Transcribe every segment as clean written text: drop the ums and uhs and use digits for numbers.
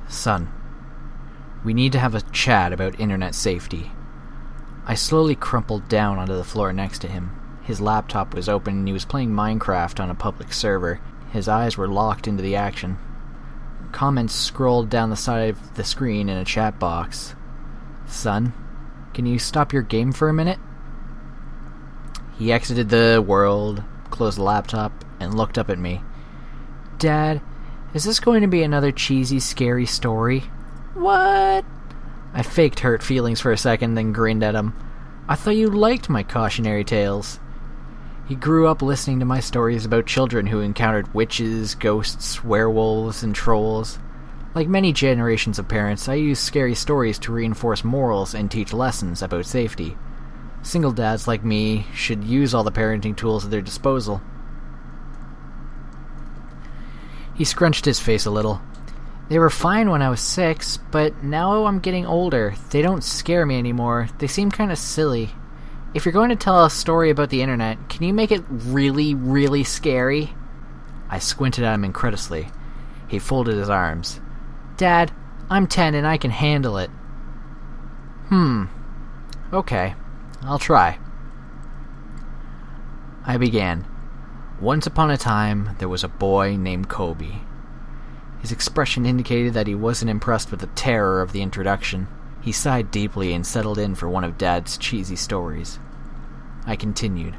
Son, we need to have a chat about internet safety. I slowly crumpled down onto the floor next to him. His laptop was open and he was playing Minecraft on a public server. His eyes were locked into the action. Comments scrolled down the side of the screen in a chat box. Son, can you stop your game for a minute? He exited the world, closed the laptop, and looked up at me. Dad, is this going to be another cheesy, scary story? What? I faked hurt feelings for a second, then grinned at him. I thought you liked my cautionary tales. He grew up listening to my stories about children who encountered witches, ghosts, werewolves, and trolls. Like many generations of parents, I use scary stories to reinforce morals and teach lessons about safety. Single dads like me should use all the parenting tools at their disposal. He scrunched his face a little. They were fine when I was 6, but now I'm getting older. They don't scare me anymore. They seem kind of silly. If you're going to tell a story about the internet, can you make it really, really scary? I squinted at him incredulously. He folded his arms. Dad, I'm 10 and I can handle it. Okay, I'll try. I began. Once upon a time, there was a boy named Kobe. His expression indicated that he wasn't impressed with the terror of the introduction. He sighed deeply and settled in for one of Dad's cheesy stories. I continued.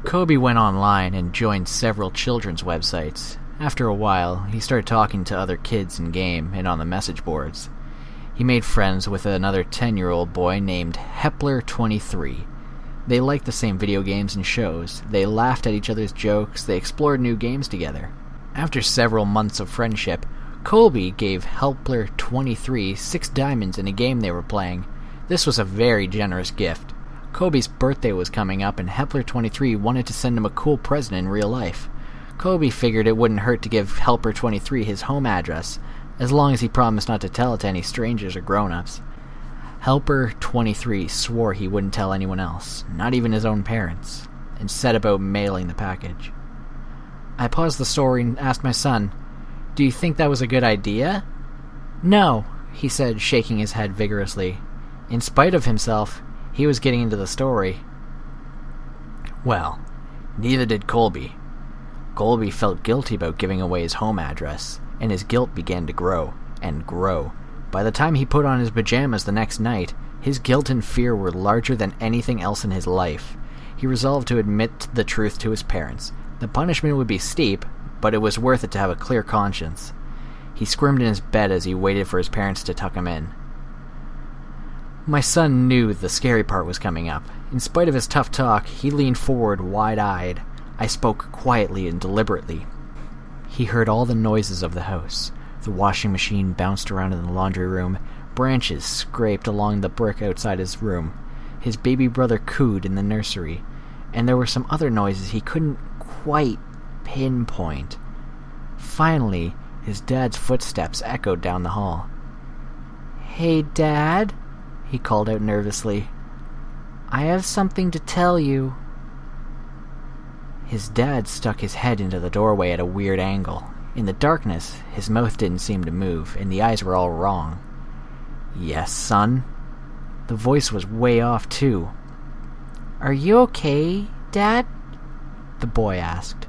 Kobe went online and joined several children's websites. After a while, he started talking to other kids in-game and on the message boards. He made friends with another 10-year-old boy named Hepler23. They liked the same video games and shows. They laughed at each other's jokes. They explored new games together. After several months of friendship, Colby gave Hepler23 6 diamonds in a game they were playing. This was a very generous gift. Kobe's birthday was coming up and Hepler23 wanted to send him a cool present in real life. Kobe figured it wouldn't hurt to give Hepler23 his home address, as long as he promised not to tell it to any strangers or grown-ups. Hepler23 swore he wouldn't tell anyone else, not even his own parents, and set about mailing the package. I paused the story and asked my son, "Do you think that was a good idea?" "No," he said, shaking his head vigorously. In spite of himself, he was getting into the story. Well, neither did Colby. Colby felt guilty about giving away his home address, and his guilt began to grow and grow. By the time he put on his pajamas the next night, his guilt and fear were larger than anything else in his life. He resolved to admit the truth to his parents. The punishment would be steep, but it was worth it to have a clear conscience. He squirmed in his bed as he waited for his parents to tuck him in. My son knew the scary part was coming up. In spite of his tough talk, he leaned forward wide-eyed. I spoke quietly and deliberately. He heard all the noises of the house. The washing machine bounced around in the laundry room. Branches scraped along the brick outside his room. His baby brother cooed in the nursery. And there were some other noises he couldn't quite pinpoint. Finally, his dad's footsteps echoed down the hall. "Hey, Dad," he called out nervously. "I have something to tell you." His dad stuck his head into the doorway at a weird angle. In the darkness, his mouth didn't seem to move, and the eyes were all wrong. "Yes, son?" The voice was way off, too. "Are you okay, Dad?" the boy asked.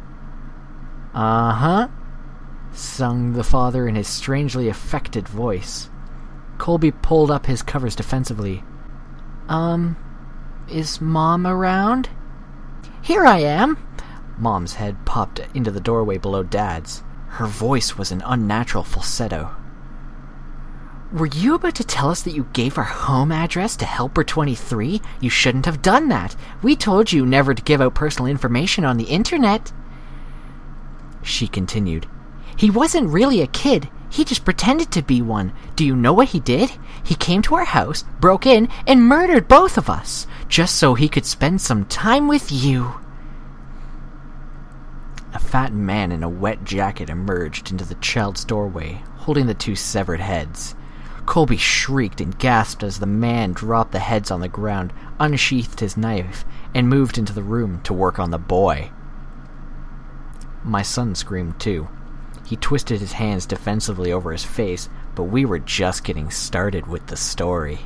"Uh-huh," sung the father in his strangely affected voice. Colby pulled up his covers defensively. Is Mom around?" "Here I am!" Mom's head popped into the doorway below Dad's. Her voice was an unnatural falsetto. "Were you about to tell us that you gave our home address to Helper23? You shouldn't have done that. We told you never to give out personal information on the internet." She continued. "He wasn't really a kid. He just pretended to be one. Do you know what he did? He came to our house, broke in, and murdered both of us, just so he could spend some time with you." A fat man in a wet jacket emerged into the child's doorway, holding the 2 severed heads. Colby shrieked and gasped as the man dropped the heads on the ground, unsheathed his knife, and moved into the room to work on the boy. My son screamed too. He twisted his hands defensively over his face, but we were just getting started with the story.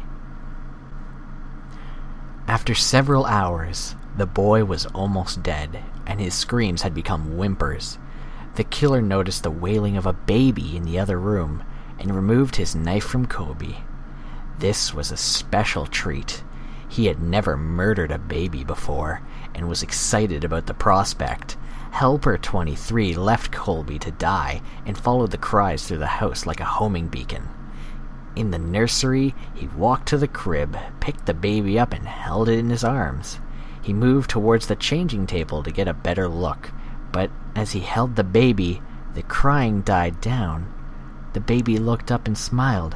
After several hours, the boy was almost dead, and his screams had become whimpers. The killer noticed the wailing of a baby in the other room, and removed his knife from Kobe. This was a special treat. He had never murdered a baby before, and was excited about the prospect. Helper 23 left Colby to die, and followed the cries through the house like a homing beacon. In the nursery, he walked to the crib, picked the baby up, and held it in his arms. He moved towards the changing table to get a better look, but as he held the baby, the crying died down. The baby looked up and smiled.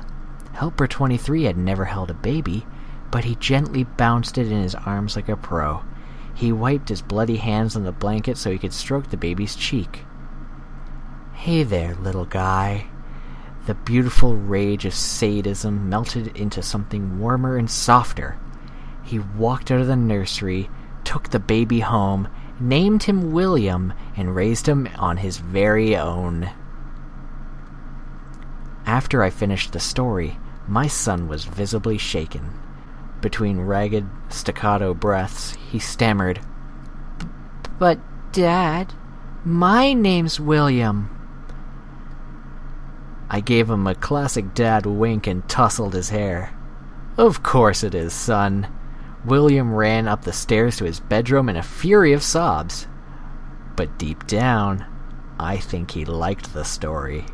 Helper 23 had never held a baby, but he gently bounced it in his arms like a pro. He wiped his bloody hands on the blanket so he could stroke the baby's cheek. "Hey there, little guy." The beautiful rage of sadism melted into something warmer and softer. He walked out of the nursery, took the baby home, named him William, and raised him on his very own. After I finished the story, my son was visibly shaken. Between ragged, staccato breaths, he stammered, "But, Dad, my name's William." I gave him a classic dad wink and tousled his hair. "Of course it is, son." William ran up the stairs to his bedroom in a fury of sobs. But deep down, I think he liked the story.